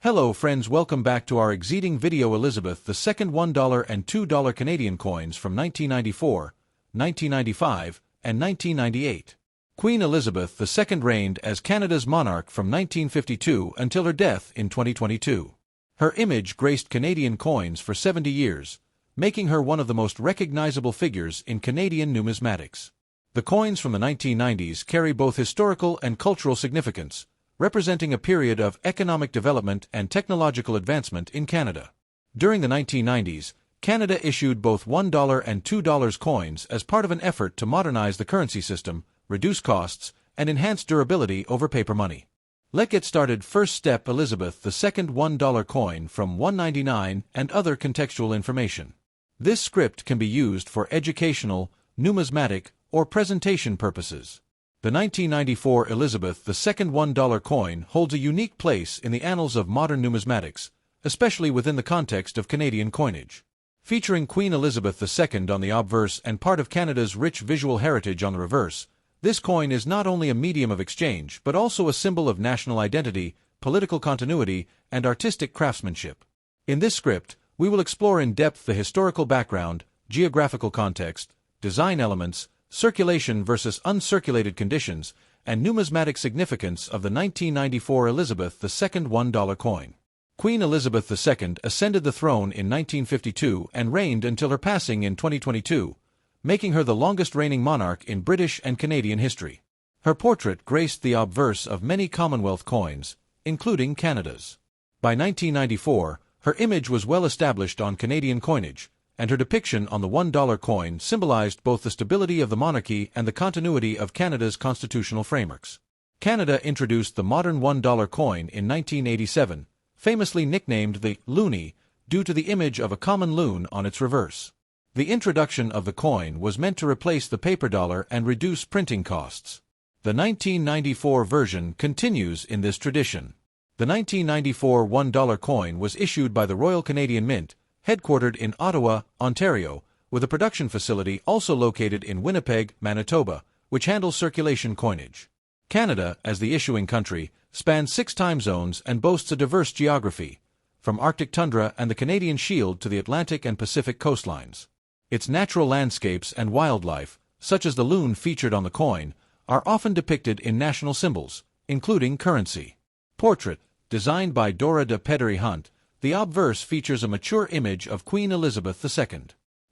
Hello friends, welcome back to our exciting video. Elizabeth II $1 and $2 Canadian coins from 1994, 1995, and 1998. Queen Elizabeth II reigned as Canada's monarch from 1952 until her death in 2022. Her image graced Canadian coins for 70 years, making her one of the most recognizable figures in Canadian numismatics. The coins from the 1990s carry both historical and cultural significance, representing a period of economic development and technological advancement in Canada. During the 1990s, Canada issued both $1 and $2 coins as part of an effort to modernize the currency system, reduce costs, and enhance durability over paper money. Let's get started. First step: Elizabeth II $1 coin from 199 and other contextual information. This script can be used for educational, numismatic, or presentation purposes. The 1994 Elizabeth II $1 coin holds a unique place in the annals of modern numismatics, especially within the context of Canadian coinage. Featuring Queen Elizabeth II on the obverse and part of Canada's rich visual heritage on the reverse, this coin is not only a medium of exchange but also a symbol of national identity, political continuity, and artistic craftsmanship. In this script, we will explore in depth the historical background, geographical context, design elements, circulation versus uncirculated conditions, and numismatic significance of the 1994 Elizabeth II $1 coin. Queen Elizabeth II ascended the throne in 1952 and reigned until her passing in 2022, making her the longest reigning monarch in British and Canadian history. Her portrait graced the obverse of many Commonwealth coins, including Canada's. By 1994, her image was well established on Canadian coinage, and her depiction on the $1 coin symbolized both the stability of the monarchy and the continuity of Canada's constitutional frameworks. Canada introduced the modern $1 coin in 1987, famously nicknamed the Loonie, due to the image of a common loon on its reverse. The introduction of the coin was meant to replace the paper dollar and reduce printing costs. The 1994 version continues in this tradition. The 1994 $1 coin was issued by the Royal Canadian Mint, headquartered in Ottawa, Ontario, with a production facility also located in Winnipeg, Manitoba, which handles circulation coinage. Canada, as the issuing country, spans 6 time zones and boasts a diverse geography, from Arctic tundra and the Canadian Shield to the Atlantic and Pacific coastlines. Its natural landscapes and wildlife, such as the loon featured on the coin, are often depicted in national symbols, including currency. Portrait, designed by Dora de Pédery-Hunt, the obverse features a mature image of Queen Elizabeth II.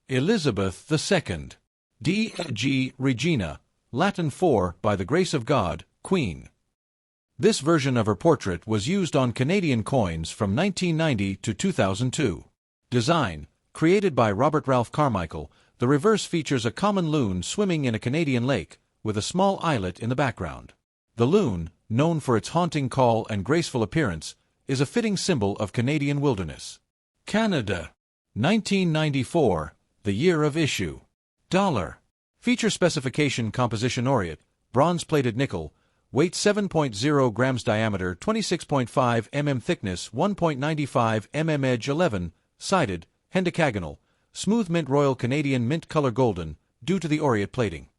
Elizabeth II. D.G. Regina, Latin for, by the grace of God, Queen. This version of her portrait was used on Canadian coins from 1990 to 2002. Design, created by Robert Ralph Carmichael, the reverse features a common loon swimming in a Canadian lake, with a small islet in the background. The loon, known for its haunting call and graceful appearance, is a fitting symbol of Canadian wilderness. Canada. 1994, the year of issue. Dollar. Feature specification: composition aureate, bronze-plated nickel, weight 7.0 grams, diameter 26.5 mm, thickness 1.95 mm, edge 11-sided, hendecagonal, smooth mint, Royal Canadian Mint color golden, due to the aureate plating.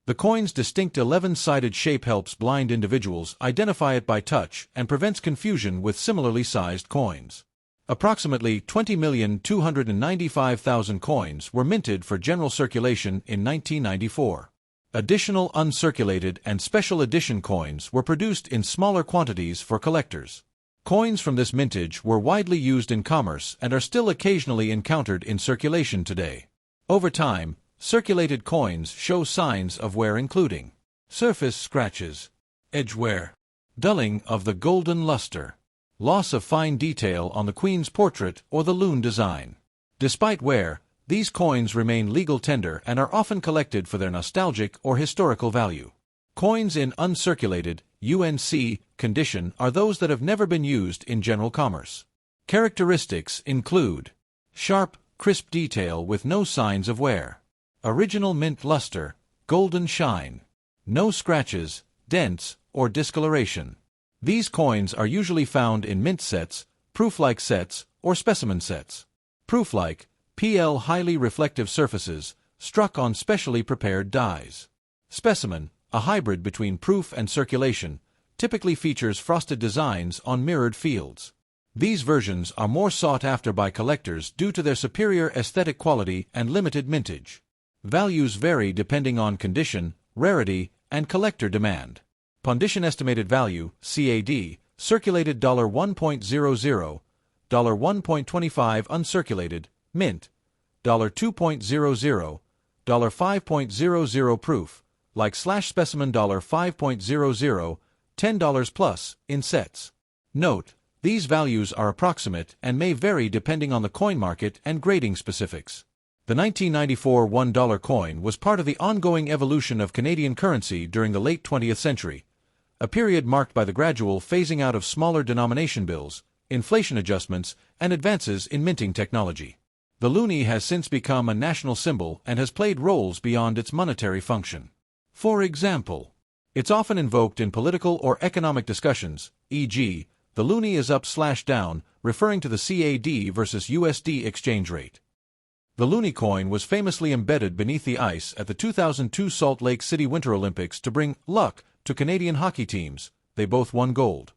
The coin's distinct 11-sided shape helps blind individuals identify it by touch and prevents confusion with similarly sized coins. Approximately 20,295,000 coins were minted for general circulation in 1994. Additional uncirculated and special edition coins were produced in smaller quantities for collectors. Coins from this mintage were widely used in commerce and are still occasionally encountered in circulation today. Over time, circulated coins show signs of wear, including surface scratches, edge wear, dulling of the golden luster, loss of fine detail on the Queen's portrait or the loon design. Despite wear, these coins remain legal tender and are often collected for their nostalgic or historical value. Coins in uncirculated, UNC, condition are those that have never been used in general commerce. Characteristics include sharp, crisp detail with no signs of wear, original mint luster, golden shine, no scratches, dents, or discoloration. These coins are usually found in mint sets, proof-like sets, or specimen sets. Proof-like, PL, highly reflective surfaces, struck on specially prepared dies. Specimen, a hybrid between proof and circulation, typically features frosted designs on mirrored fields. These versions are more sought after by collectors due to their superior aesthetic quality and limited mintage. Values vary depending on condition, rarity, and collector demand. Condition estimated value, CAD, circulated $1.00, $1.25 uncirculated, mint, $2.00, $5.00 proof, like/specimen $5.00, $10 plus, in sets. Note, these values are approximate and may vary depending on the coin market and grading specifics. The 1994 $1 coin was part of the ongoing evolution of Canadian currency during the late 20th century, a period marked by the gradual phasing out of smaller denomination bills, inflation adjustments, and advances in minting technology. The loonie has since become a national symbol and has played roles beyond its monetary function. For example, it's often invoked in political or economic discussions, e.g., the loonie is up/down, referring to the CAD versus USD exchange rate. The loonie coin was famously embedded beneath the ice at the 2002 Salt Lake City Winter Olympics to bring luck to Canadian hockey teams. They both won gold.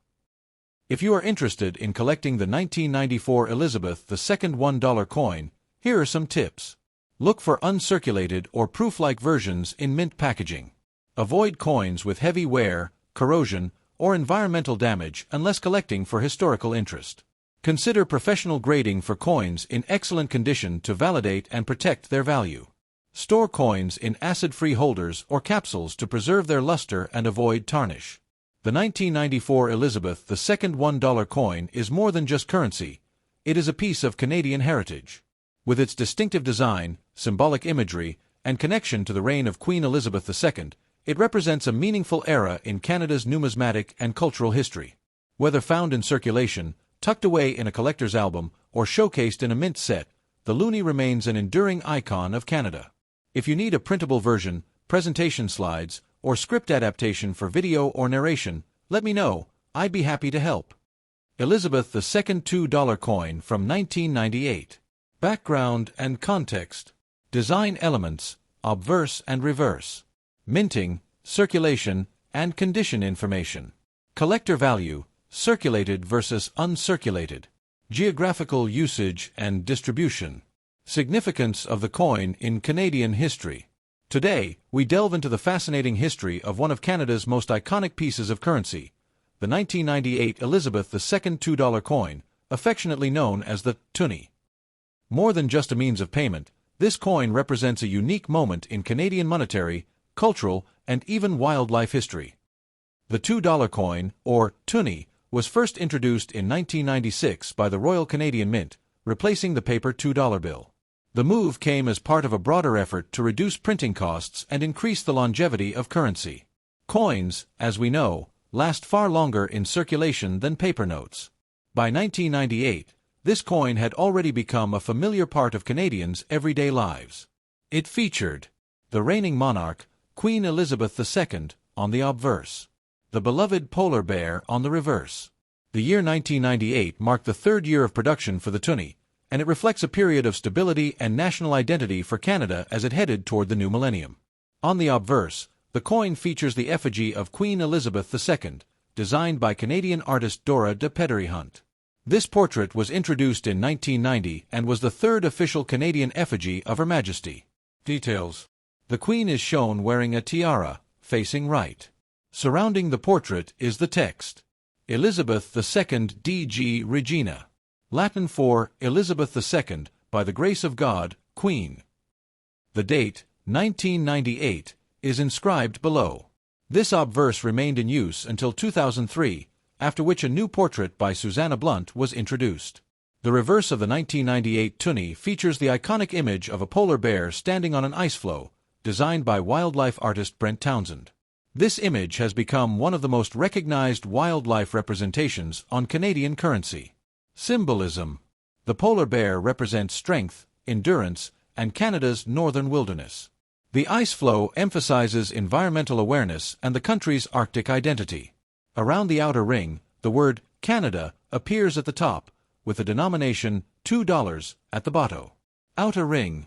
If you are interested in collecting the 1994 Elizabeth II $1 coin, here are some tips. Look for uncirculated or proof-like versions in mint packaging. Avoid coins with heavy wear, corrosion, or environmental damage unless collecting for historical interest. Consider professional grading for coins in excellent condition to validate and protect their value. Store coins in acid-free holders or capsules to preserve their luster and avoid tarnish. The 1994 Elizabeth II $1 coin is more than just currency. It is a piece of Canadian heritage. With its distinctive design, symbolic imagery, and connection to the reign of Queen Elizabeth II, it represents a meaningful era in Canada's numismatic and cultural history. Whether found in circulation, tucked away in a collector's album, or showcased in a mint set, the loonie remains an enduring icon of Canada. If you need a printable version, presentation slides, or script adaptation for video or narration, let me know. I'd be happy to help. Elizabeth II $2 coin from 1998. Background and context. Design elements, obverse and reverse. Minting, circulation, and condition information. Collector value, circulated versus uncirculated. Geographical usage and distribution. Significance of the coin in Canadian history. Today, we delve into the fascinating history of one of Canada's most iconic pieces of currency, the 1998 Elizabeth II $2 coin, affectionately known as the toonie. More than just a means of payment, this coin represents a unique moment in Canadian monetary, cultural, and even wildlife history. The $2 coin, or toonie, was first introduced in 1996 by the Royal Canadian Mint, replacing the paper $2 bill. The move came as part of a broader effort to reduce printing costs and increase the longevity of currency. Coins, as we know, last far longer in circulation than paper notes. By 1998, this coin had already become a familiar part of Canadians' everyday lives. It featured the reigning monarch, Queen Elizabeth II, on the obverse, the beloved polar bear on the reverse. The year 1998 marked the third year of production for the toonie, and it reflects a period of stability and national identity for Canada as it headed toward the new millennium. On the obverse, the coin features the effigy of Queen Elizabeth II, designed by Canadian artist Dora de Pédery-Hunt. This portrait was introduced in 1990 and was the third official Canadian effigy of Her Majesty. Details. The Queen is shown wearing a tiara, facing right. Surrounding the portrait is the text, Elizabeth II DG Regina. Latin for Elizabeth II, by the grace of God, Queen. The date, 1998, is inscribed below. This obverse remained in use until 2003, after which a new portrait by Susanna Blunt was introduced. The reverse of the 1998 toonie features the iconic image of a polar bear standing on an ice floe, designed by wildlife artist Brent Townsend. This image has become one of the most recognized wildlife representations on Canadian currency. Symbolism. The polar bear represents strength, endurance, and Canada's northern wilderness. The ice floe emphasizes environmental awareness and the country's Arctic identity. Around the outer ring, the word Canada appears at the top, with the denomination $2 at the bottom. Outer ring,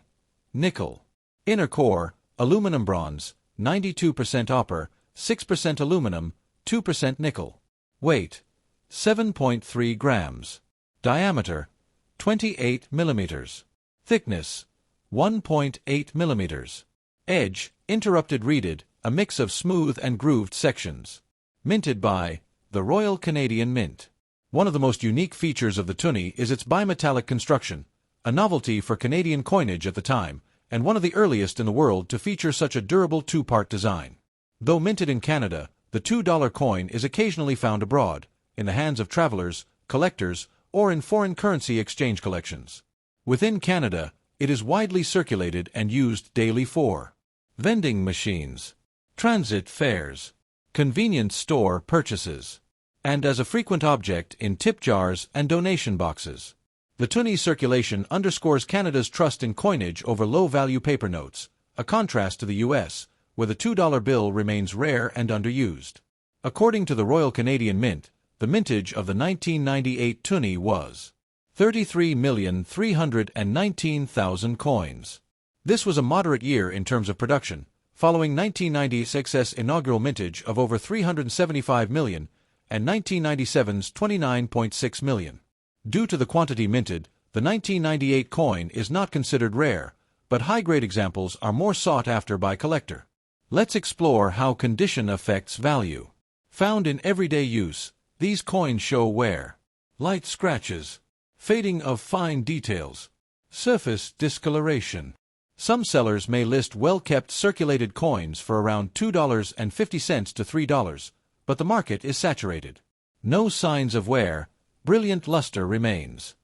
nickel. Inner core, aluminum bronze, 92% copper, 6% aluminum, 2% nickel. Weight, 7.3 grams. Diameter, 28 millimeters. Thickness, 1.8 millimeters. Edge, interrupted reeded, a mix of smooth and grooved sections. Minted by the Royal Canadian Mint. One of the most unique features of the toonie is its bimetallic construction, a novelty for Canadian coinage at the time, and one of the earliest in the world to feature such a durable two-part design. Though minted in Canada, the $2 coin is occasionally found abroad, in the hands of travelers, collectors, or in foreign currency exchange collections. Within Canada, it is widely circulated and used daily for vending machines, transit fares, convenience store purchases, and as a frequent object in tip jars and donation boxes. The toonie circulation underscores Canada's trust in coinage over low-value paper notes, a contrast to the U.S., where the $2 bill remains rare and underused. According to the Royal Canadian Mint, the mintage of the 1998 toonie was 33,319,000 coins. This was a moderate year in terms of production, following 1996's inaugural mintage of over 375 million and 1997's 29.6 million. Due to the quantity minted, the 1998 coin is not considered rare, but high-grade examples are more sought after by collector. Let's explore how condition affects value. Found in everyday use, these coins show wear, light scratches, fading of fine details, surface discoloration. Some sellers may list well-kept circulated coins for around $2.50 to $3, but the market is saturated. No signs of wear, brilliant luster remains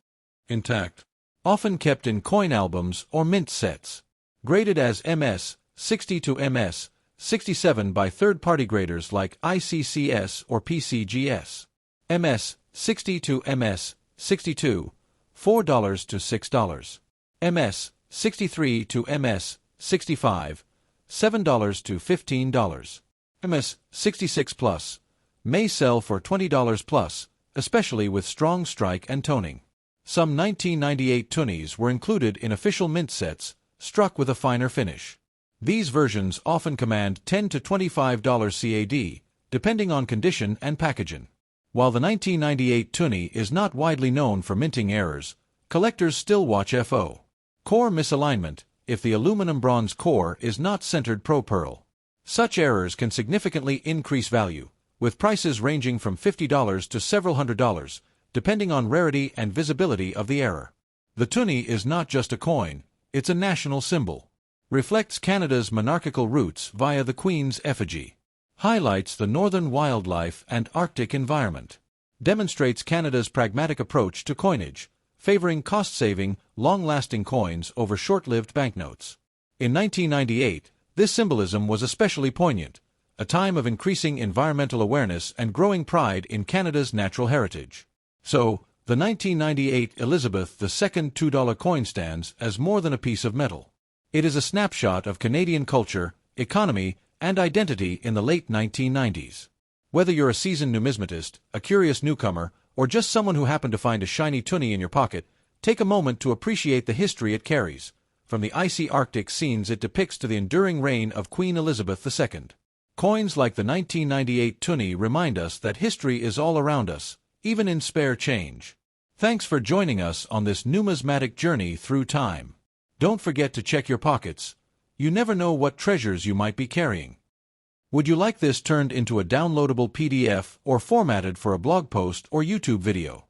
intact. Often kept in coin albums or mint sets. Graded as MS 60 to MS 67 by third-party graders like ICCS or PCGS. MS 60 to MS 62, $4 to $6. MS 63 to MS 65, $7 to $15. MS 66 plus may sell for $20 plus, especially with strong strike and toning. Some 1998 toonies were included in official mint sets, struck with a finer finish. These versions often command $10 to $25 CAD, depending on condition and packaging. While the 1998 toonie is not widely known for minting errors, collectors still watch FO. Core misalignment, if the aluminum bronze core is not centered pro-pearl. Such errors can significantly increase value, with prices ranging from $50 to several $100s, depending on rarity and visibility of the error. The toonie is not just a coin, it's a national symbol. Reflects Canada's monarchical roots via the Queen's effigy. Highlights the northern wildlife and Arctic environment. Demonstrates Canada's pragmatic approach to coinage, favoring cost-saving, long-lasting coins over short-lived banknotes. In 1998, this symbolism was especially poignant, a time of increasing environmental awareness and growing pride in Canada's natural heritage. So, the 1998 Elizabeth II $2 coin stands as more than a piece of metal. It is a snapshot of Canadian culture, economy, and identity in the late 1990s. Whether you're a seasoned numismatist, a curious newcomer, or just someone who happened to find a shiny toonie in your pocket, take a moment to appreciate the history it carries, from the icy Arctic scenes it depicts to the enduring reign of Queen Elizabeth II. Coins like the 1998 toonie remind us that history is all around us, even in spare change. Thanks for joining us on this numismatic journey through time. Don't forget to check your pockets. You never know what treasures you might be carrying. Would you like this turned into a downloadable PDF or formatted for a blog post or YouTube video?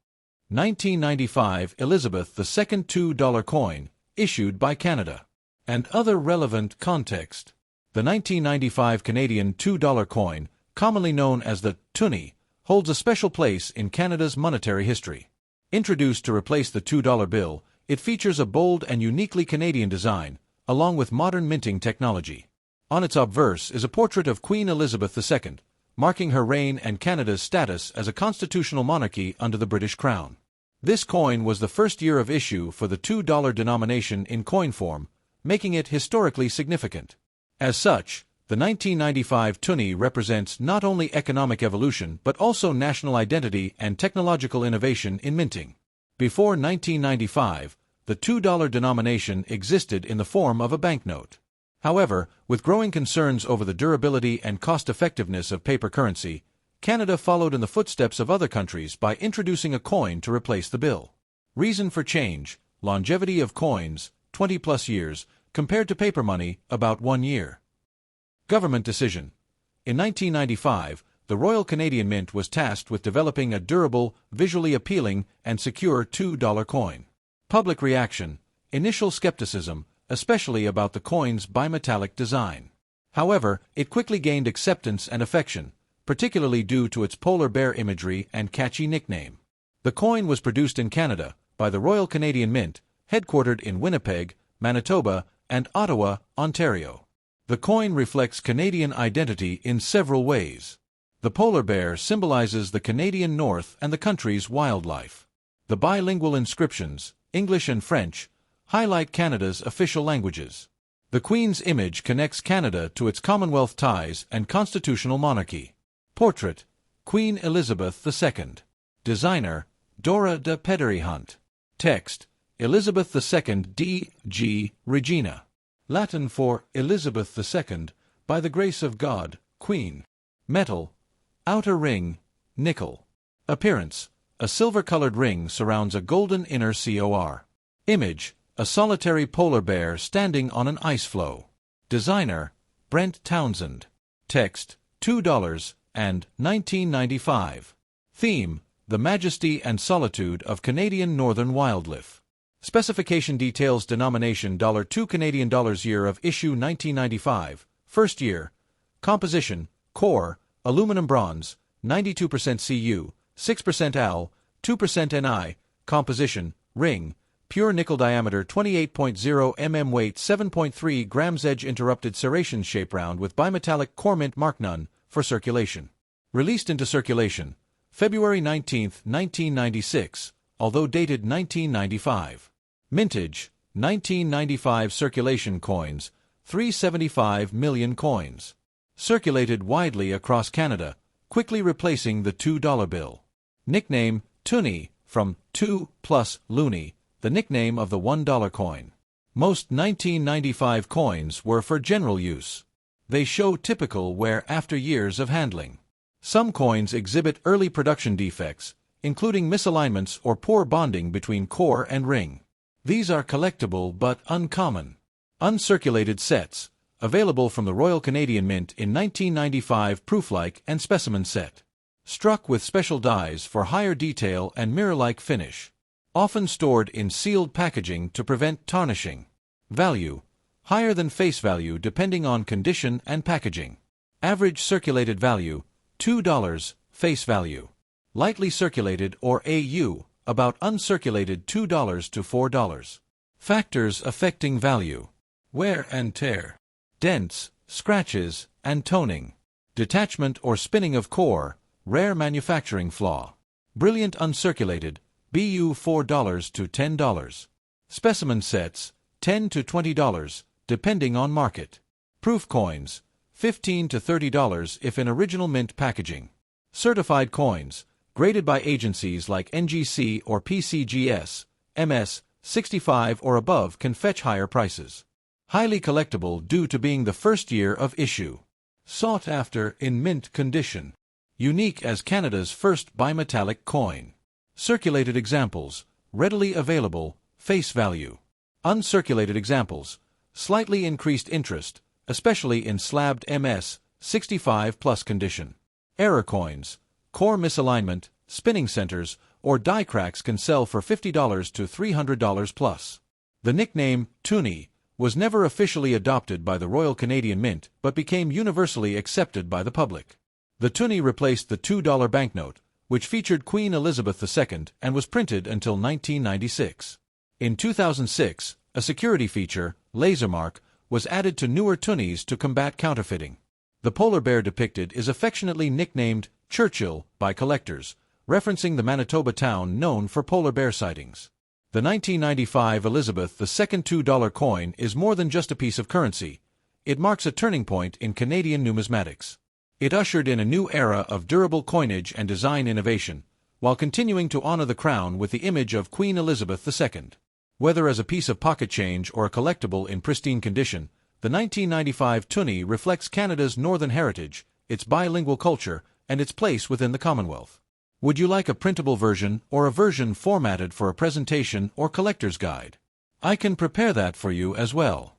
1995 Elizabeth II $2 coin, issued by Canada. And other relevant context. The 1995 Canadian $2 coin, commonly known as the toonie, holds a special place in Canada's monetary history. Introduced to replace the $2 bill, it features a bold and uniquely Canadian design, along with modern minting technology. On its obverse is a portrait of Queen Elizabeth II, marking her reign and Canada's status as a constitutional monarchy under the British Crown. This coin was the first year of issue for the $2 denomination in coin form, making it historically significant. As such, the 1995 toonie represents not only economic evolution but also national identity and technological innovation in minting. Before 1995, the $2 denomination existed in the form of a banknote. However, with growing concerns over the durability and cost-effectiveness of paper currency, Canada followed in the footsteps of other countries by introducing a coin to replace the bill. Reason for change: longevity of coins, 20+ years, compared to paper money, about 1 year. Government decision. In 1995, the Royal Canadian Mint was tasked with developing a durable, visually appealing, and secure $2 coin. Public reaction: initial skepticism, especially about the coin's bimetallic design. However, it quickly gained acceptance and affection, particularly due to its polar bear imagery and catchy nickname. The coin was produced in Canada by the Royal Canadian Mint, headquartered in Winnipeg, Manitoba, and Ottawa, Ontario. The coin reflects Canadian identity in several ways. The polar bear symbolizes the Canadian North and the country's wildlife. The bilingual inscriptions, English and French, highlight Canada's official languages. The Queen's image connects Canada to its Commonwealth ties and constitutional monarchy. Portrait: Queen Elizabeth II. Designer: Dora de Pédery-Hunt. Text: Elizabeth II d.G. Regina. Latin for Elizabeth II, by the grace of God, Queen. Metal: outer ring, nickel. Appearance: a silver-colored ring surrounds a golden inner core. Image: a solitary polar bear standing on an ice floe. Designer: Brent Townsend. Text: $2 and 1995. Theme: the majesty and solitude of Canadian northern wildlife. Specification details: denomination $2 Canadian dollars, year of issue 1995, first year. Composition: core, aluminum bronze, 92% Cu, 6% Al, 2% Ni. Composition: ring, pure nickel, diameter 28.0 mm, weight 7.3 grams, edge interrupted serration, shape round with bimetallic core, mint mark none, for circulation. Released into circulation February 19, 1996, although dated 1995. Mintage: 1995. Circulation coins: 375 million coins. Circulated widely across Canada, quickly replacing the $2 bill. Nickname: Toonie, from 2 plus Loonie, the nickname of the $1 coin. Most 1995 coins were for general use. They show typical wear after years of handling. Some coins exhibit early production defects, including misalignments or poor bonding between core and ring. These are collectible but uncommon. Uncirculated sets, available from the Royal Canadian Mint in 1995, proof-like and specimen set. Struck with special dies for higher detail and mirror-like finish. Often stored in sealed packaging to prevent tarnishing. Value: higher than face value depending on condition and packaging. Average circulated value: $2, face value. Lightly circulated or AU, about uncirculated $2 to $4. Factors affecting value: wear and tear, dents, scratches, and toning. Detachment or spinning of core, rare manufacturing flaw. Brilliant uncirculated, BU $4 to $10. Specimen sets, $10 to $20, depending on market. Proof coins, $15 to $30 if in original mint packaging. Certified coins, graded by agencies like NGC or PCGS, MS, 65 or above, can fetch higher prices. Highly collectible due to being the first year of issue. Sought after in mint condition. Unique as Canada's first bimetallic coin. Circulated examples, readily available, face value. Uncirculated examples, slightly increased interest, especially in slabbed MS, 65 plus condition. Error coins, core misalignment, spinning centers, or die cracks can sell for $50 to $300 plus. The nickname, Toonie, was never officially adopted by the Royal Canadian Mint but became universally accepted by the public. The Toonie replaced the $2 banknote, which featured Queen Elizabeth II and was printed until 1996. In 2006, a security feature, laser mark, was added to newer Toonies to combat counterfeiting. The polar bear depicted is affectionately nicknamed Churchill by collectors, referencing the Manitoba town known for polar bear sightings. The 1995 Elizabeth II $2 coin is more than just a piece of currency. It marks a turning point in Canadian numismatics. It ushered in a new era of durable coinage and design innovation, while continuing to honor the crown with the image of Queen Elizabeth II. Whether as a piece of pocket change or a collectible in pristine condition, the 1995 Toonie reflects Canada's northern heritage, its bilingual culture, and its place within the Commonwealth. Would you like a printable version or a version formatted for a presentation or collector's guide? I can prepare that for you as well.